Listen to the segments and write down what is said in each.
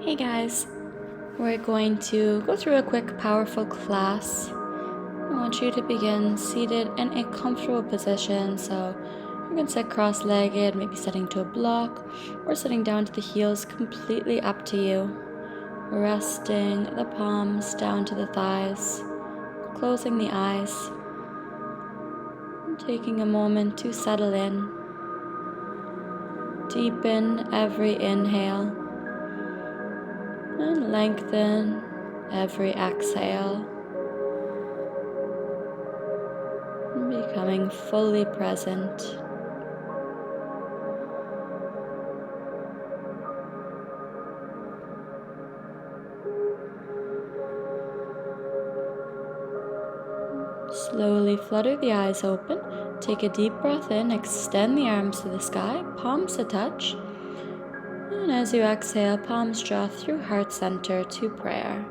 Hey guys, we're going to go through a quick powerful class. I want you to begin seated in a comfortable position, so you can sit cross-legged, maybe sitting to a block, or sitting down to the heels, completely up to you. Resting the palms down to the thighs, closing the eyes, and taking a moment to settle in. Deepen every inhale and lengthen every exhale, becoming fully present. Slowly flutter the eyes open. Take a deep breath in, extend the arms to the sky, palms to touch. And as you exhale, palms draw through heart center to prayer.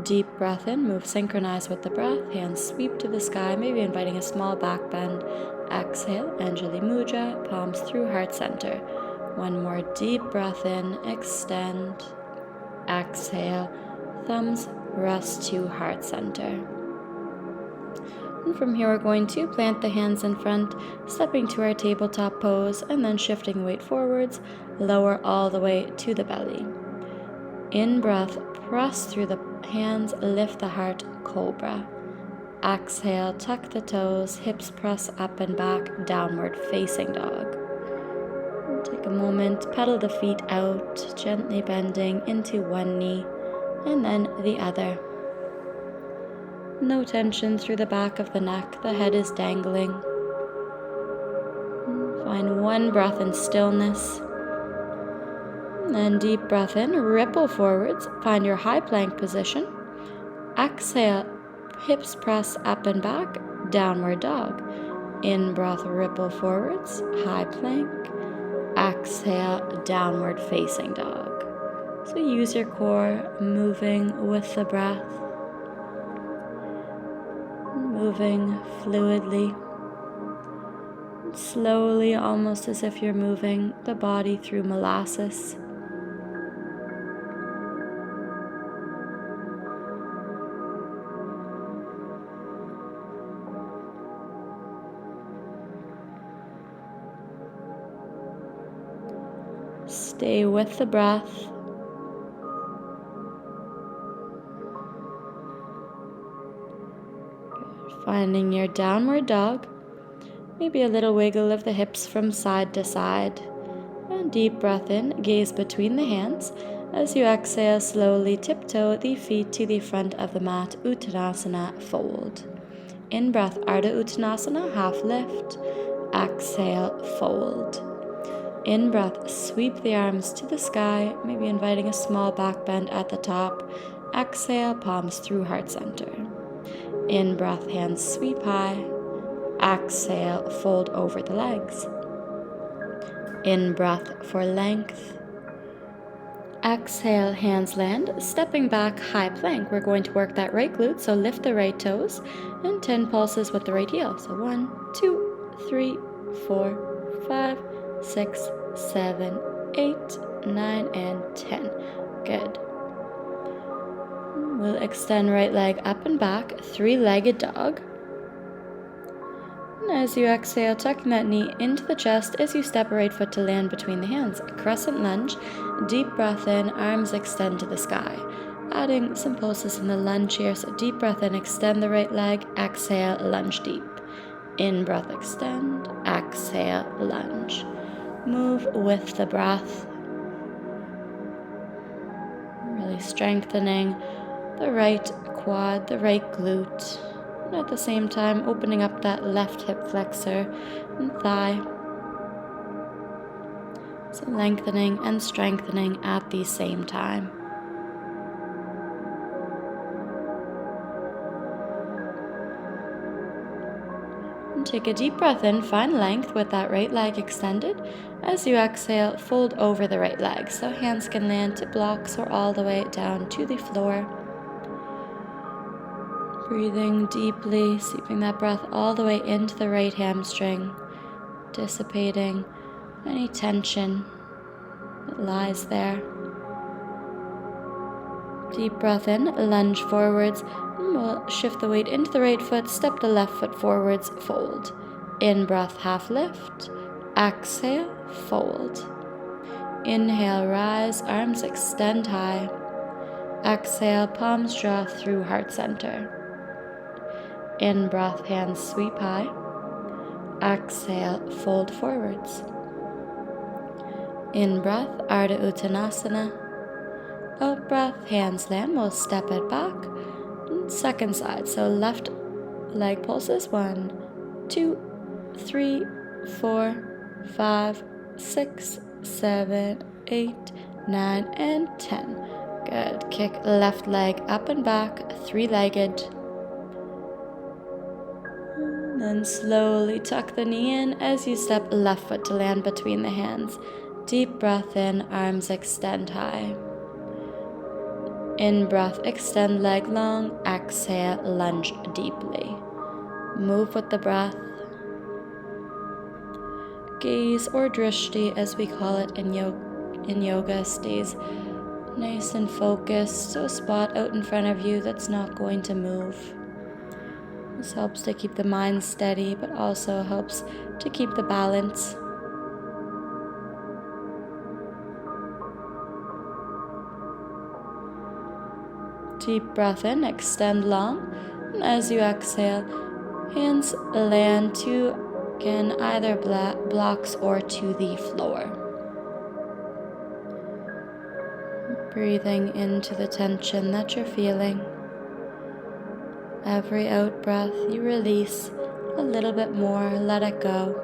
Deep breath in, move synchronized with the breath, hands sweep to the sky, maybe inviting a small back bend. Exhale, Anjali Mudra, palms through heart center. One more deep breath in, extend. Exhale, thumbs rest to heart center. And from here, we're going to plant the hands in front, stepping to our tabletop pose, and then shifting weight forwards, lower all the way to the belly. In breath, press through the hands, lift the heart, cobra. Exhale, tuck the toes, hips press up and back, downward facing dog. Take a moment, pedal the feet out, gently bending into one knee and then the other. No tension through the back of the neck, the head is dangling. Find one breath in stillness. And deep breath in, ripple forwards, find your high plank position. Exhale, hips press up and back, downward dog. In breath, ripple forwards, high plank. Exhale, downward facing dog. So use your core, moving with the breath. Moving fluidly, slowly, almost as if you're moving the body through molasses. Stay with the breath. Finding your downward dog, maybe a little wiggle of the hips from side to side. And deep breath in, gaze between the hands. As you exhale, slowly tiptoe the feet to the front of the mat, Uttanasana, fold. In breath, Ardha Uttanasana, half lift. Exhale, fold. In breath, sweep the arms to the sky, maybe inviting a small back bend at the top. Exhale, palms through heart center. In breath, hands sweep high. Exhale, fold over the legs. In breath for length. Exhale, hands land, stepping back, high plank. We're going to work that right glute, so lift the right toes and 10 pulses with the right heel. So 1, 2, 3, 4, 5, 6, 7, 8, 9, and 10. Good. We'll extend right leg up and back, three-legged dog. And as you exhale, tucking that knee into the chest as you step a right foot to land between the hands. Crescent lunge, deep breath in, arms extend to the sky. Adding some pulses in the lunge here, so deep breath in, extend the right leg, exhale, lunge deep. In breath, extend, exhale, lunge. Move with the breath. Really strengthening the right quad, the right glute. And at the same time, opening up that left hip flexor and thigh. So lengthening and strengthening at the same time. And take a deep breath in, find length with that right leg extended. As you exhale, fold over the right leg. So hands can land to blocks or all the way down to the floor. Breathing deeply, sweeping that breath all the way into the right hamstring, dissipating any tension that lies there. Deep breath in, lunge forwards. We'll shift the weight into the right foot, step the left foot forwards, fold. In breath, half lift. Exhale, fold. Inhale, rise, arms extend high. Exhale, palms draw through heart center. In breath, hands sweep high. Exhale, fold forwards. In breath, Ardha Uttanasana. Out breath, hands land, we'll step it back. Second side, so left leg pulses, 1, 2, 3, 4, 5, 6, 7, 8, 9, and 10. Good. Kick left leg up and back, three-legged. Then slowly tuck the knee in as you step left foot to land between the hands. Deep breath in, arms extend high. In breath, extend leg long. Exhale, lunge deeply. Move with the breath. Gaze or drishti, as we call it in yoga, stays nice and focused, so a spot out in front of you that's not going to move. This helps to keep the mind steady, but also helps to keep the balance. Deep breath in, extend long, and as you exhale, hands land to, again, either blocks or to the floor. Breathing into the tension that you're feeling. Every out breath, you release a little bit more, let it go.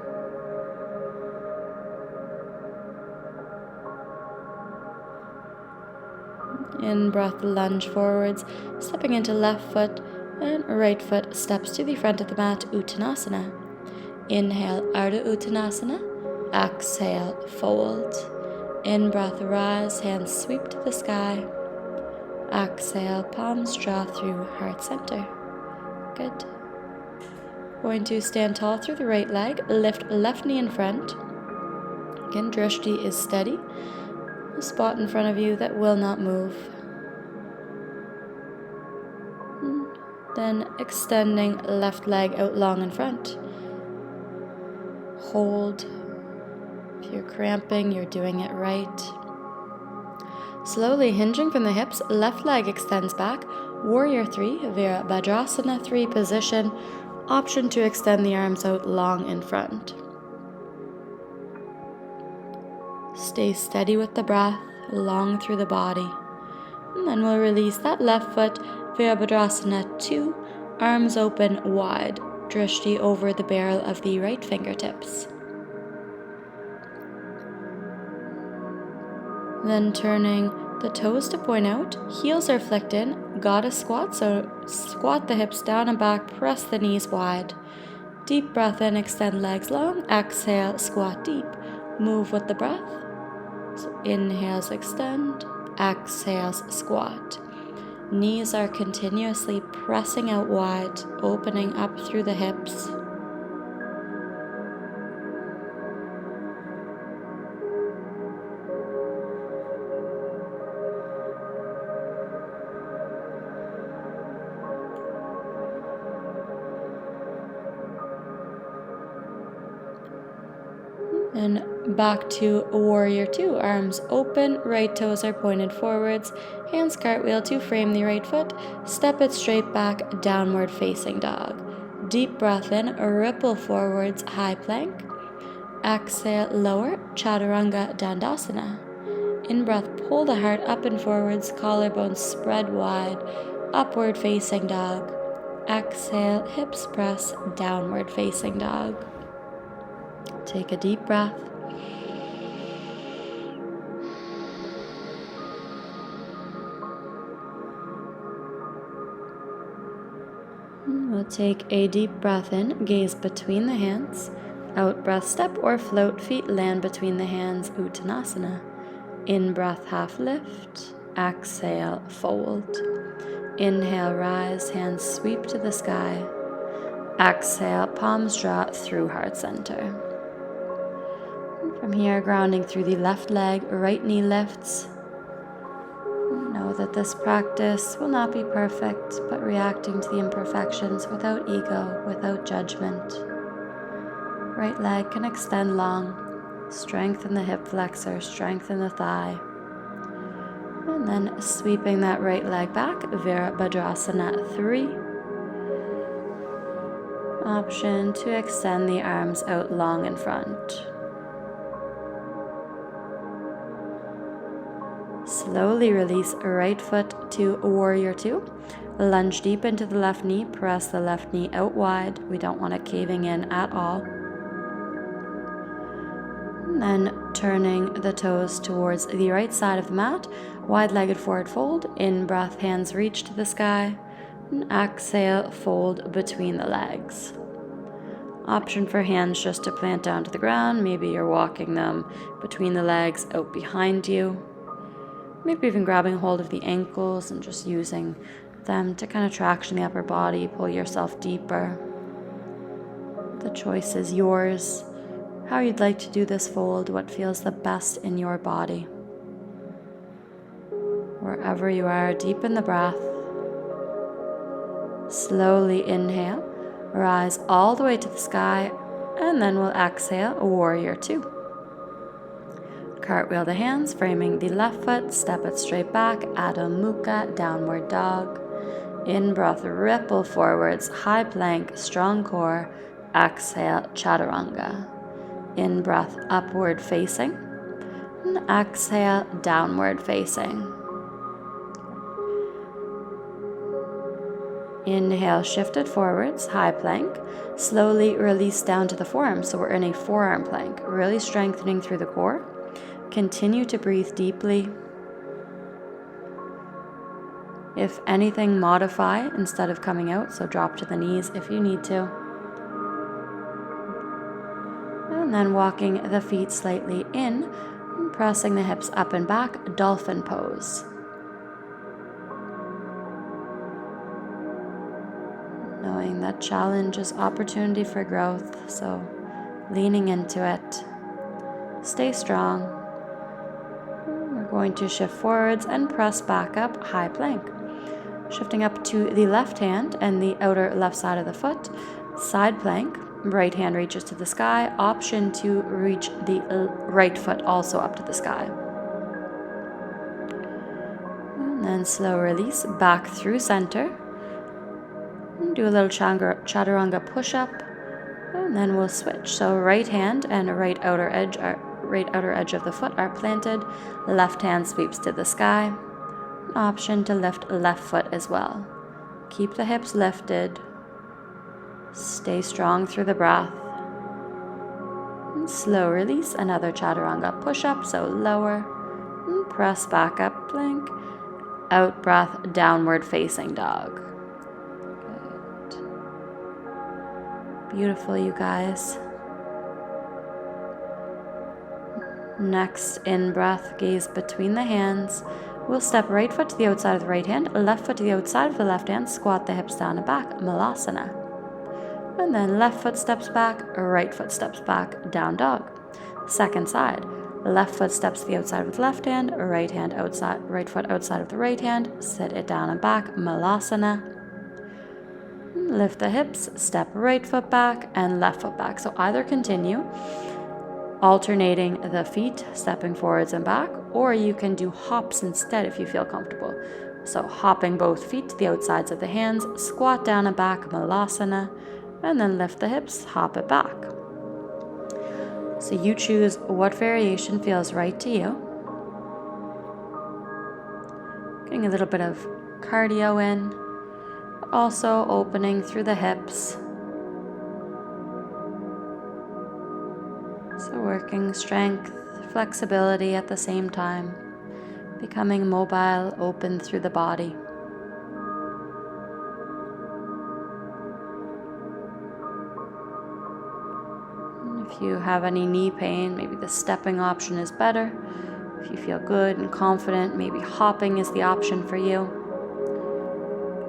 In breath, lunge forwards, stepping into left foot, and right foot steps to the front of the mat, Uttanasana. Inhale, Ardha Uttanasana. Exhale, fold. In breath, rise, hands sweep to the sky. Exhale, palms draw through heart center. Good. Going to stand tall through the right leg, lift left knee in front. Again, drishti is steady. A spot in front of you that will not move. Then extending left leg out long in front. Hold. If you're cramping, you're doing it right. Slowly hinging from the hips, left leg extends back. Warrior 3, Virabhadrasana 3 position. Option to extend the arms out long in front. Stay steady with the breath, long through the body. And then we'll release that left foot, Virabhadrasana 2, arms open wide, drishti over the barrel of the right fingertips. Then turning the toes to point out, heels are flicked in, goddess squat, so squat the hips down and back, press the knees wide. Deep breath in, extend legs long, exhale, squat deep. Move with the breath. So inhales, extend, exhales, squat. Knees are continuously pressing out wide, opening up through the hips. And back to Warrior 2, arms open, right toes are pointed forwards, hands cartwheel to frame the right foot, step it straight back, downward facing dog. Deep breath in, ripple forwards, high plank. Exhale, lower, Chaturanga Dandasana. In breath, pull the heart up and forwards, collarbones spread wide, upward facing dog. Exhale, hips press, downward facing dog. Take a deep breath. We'll take a deep breath in, gaze between the hands. Out breath, step or float, feet land between the hands, Uttanasana. In breath, half lift. Exhale, fold. Inhale, rise, hands sweep to the sky. Exhale, palms draw through heart center. From here, grounding through the left leg, right knee lifts. Now Know that this practice will not be perfect, but reacting to the imperfections without ego, without judgment. Right leg can extend long. Strengthen the hip flexor, strengthen the thigh. And then sweeping that right leg back, Virabhadrasana 3. Option to extend the arms out long in front. Slowly release right foot to Warrior 2. Lunge deep into the left knee, press the left knee out wide. We don't want it caving in at all. And then turning the toes towards the right side of the mat, wide-legged forward fold. In breath, hands reach to the sky. And exhale, fold between the legs. Option for hands just to plant down to the ground. Maybe you're walking them between the legs out behind you. Maybe even grabbing hold of the ankles and just using them to kind of traction the upper body, pull yourself deeper. The choice is yours. How you'd like to do this fold, what feels the best in your body. Wherever you are, deepen the breath. Slowly inhale, rise all the way to the sky, and then we'll exhale, Warrior 2. Cartwheel the hands, framing the left foot, step it straight back, Adho Mukha, downward dog. In breath, ripple forwards, high plank, strong core. Exhale, Chaturanga. In breath, upward facing. And exhale, downward facing. Inhale, shifted forwards, high plank. Slowly release down to the forearm, so we're in a forearm plank, really strengthening through the core. Continue to breathe deeply. If anything, modify instead of coming out, so drop to the knees if you need to. And then walking the feet slightly in, and pressing the hips up and back, dolphin pose. Knowing that challenge is opportunity for growth, so leaning into it. Stay strong. We're going to shift forwards and press back up, high plank. Shifting up to the left hand and the outer left side of the foot, side plank. Right hand reaches to the sky. Option to reach the right foot also up to the sky. And then slow release back through center. And do a little chaturanga push-up. And then we'll switch. So right hand and right outer edge of the foot are planted. Left hand sweeps to the sky. Option to lift left foot as well. Keep the hips lifted. Stay strong through the breath. And slow release, another chaturanga push-up, so lower. And press back up, plank. Out breath, downward facing dog. Good. Beautiful, you guys. Next, in breath, gaze between the hands. We'll step right foot to the outside of the right hand, left foot to the outside of the left hand, squat the hips down and back, Malasana. And then left foot steps back, right foot steps back, down dog. Second side, left foot steps to the outside with left hand, right foot outside of the right hand, sit it down and back, Malasana. Lift the hips, step right foot back and left foot back. So either continue alternating the feet, stepping forwards and back, or you can do hops instead if you feel comfortable. So hopping both feet to the outsides of the hands, squat down and back, Malasana, and then lift the hips, hop it back. So you choose what variation feels right to you. Getting a little bit of cardio in, also opening through the hips. So working strength, flexibility at the same time, becoming mobile, open through the body. And if you have any knee pain, maybe the stepping option is better. If you feel good and confident, maybe hopping is the option for you.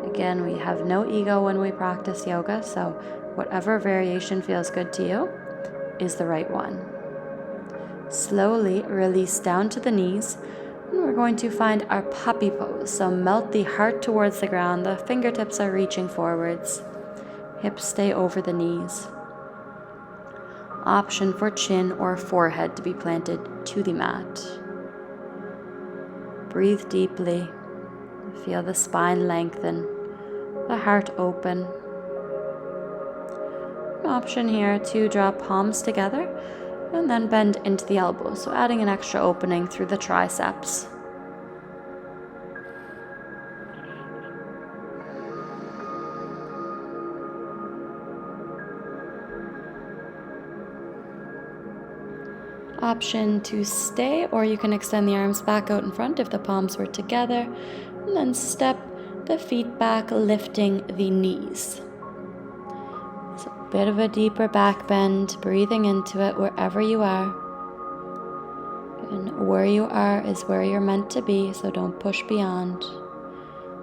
Again, we have no ego when we practice yoga, so whatever variation feels good to you is the right one. Slowly release down to the knees, And we're going to find our puppy pose. So melt the heart towards the ground. The fingertips are reaching forwards. Hips stay over the knees. Option for chin or forehead to be planted to the mat. Breathe deeply. Feel the spine lengthen, the heart open. An option here to draw palms together and then bend into the elbows, so adding an extra opening through the triceps. Option to stay, or you can extend the arms back out in front if the palms were together, and then step the feet back, lifting the knees. So a bit of a deeper back bend, breathing into it wherever you are. And where you are is where you're meant to be, so don't push beyond.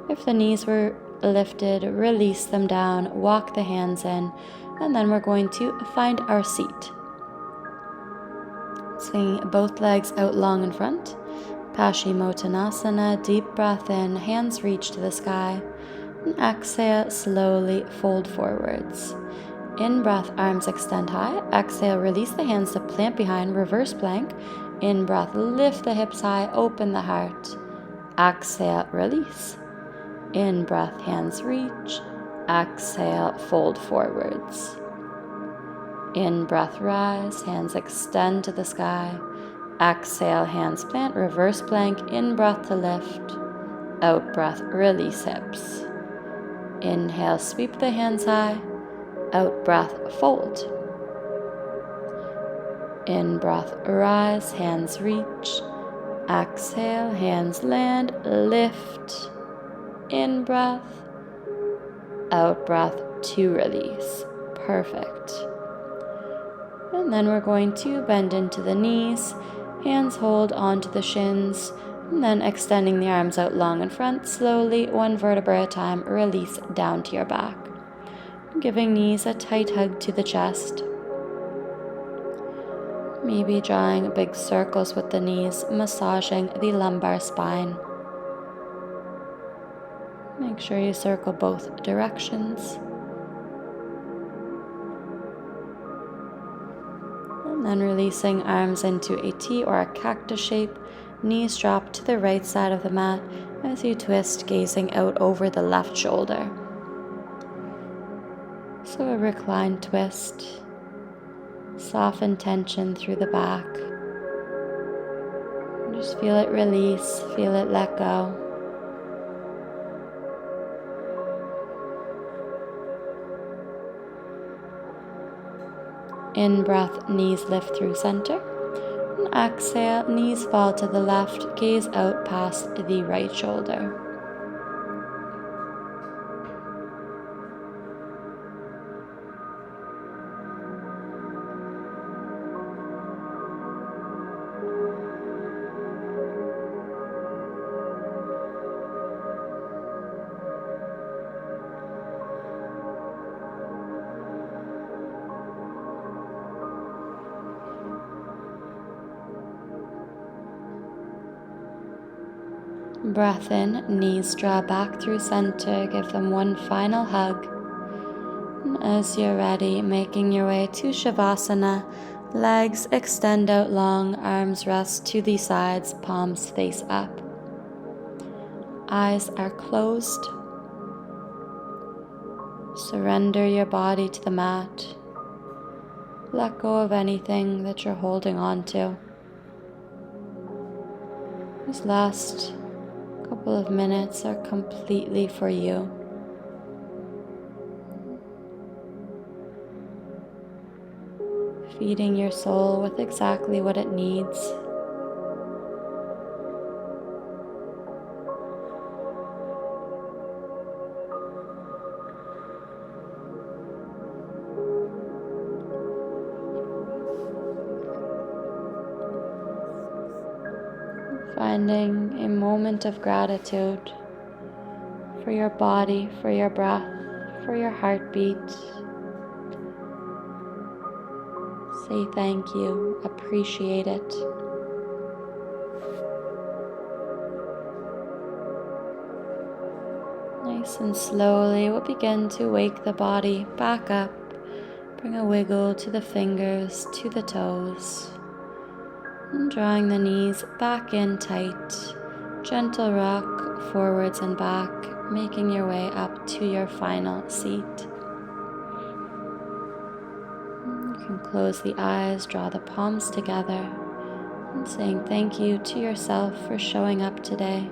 If the knees were lifted, release them down, walk the hands in, and then we're going to find our seat. Swing both legs out long in front. Paschimottanasana, deep breath in, hands reach to the sky. And exhale, slowly fold forwards. In breath, arms extend high. Exhale, release the hands to plant behind, reverse plank. In breath, lift the hips high, open the heart. Exhale, release. In breath, hands reach. Exhale, fold forwards. In breath, rise, hands extend to the sky. Exhale, hands plant, reverse plank. In breath to lift. Out breath, release hips. Inhale, sweep the hands high. Out breath, fold. In breath, rise, hands reach. Exhale, hands land, lift. In breath. Out breath to release. Perfect. And then we're going to bend into the knees, hands hold onto the shins, and then extending the arms out long in front, slowly, one vertebra at a time, release down to your back. Giving knees a tight hug to the chest. Maybe drawing big circles with the knees, massaging the lumbar spine. Make sure you circle both directions. And then releasing arms into a T or a cactus shape, knees drop to the right side of the mat as you twist, gazing out over the left shoulder. So a reclined twist, soften tension through the back. Just feel it release, feel it let go. In breath, knees lift through center. And exhale, knees fall to the left, gaze out past the right shoulder. Breath in, knees draw back through center, give them one final hug. And as you're ready, making your way to Shavasana, legs extend out long, arms rest to the sides, palms face up. Eyes are closed. Surrender your body to the mat. Let go of anything that you're holding on to. These last couple of minutes are completely for you. Feeding your soul with exactly what it needs. Finding a moment of gratitude for your body, for your breath, for your heartbeat. Say thank you, appreciate it. Nice and slowly, we'll begin to wake the body back up. Bring a wiggle to the fingers, to the toes. And drawing the knees back in tight. Gentle rock forwards and back, making your way up to your final seat. You can close the eyes, draw the palms together, and saying thank you to yourself for showing up today.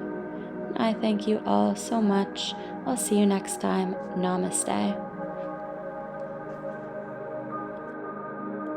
I thank you all so much. I'll see you next time. Namaste.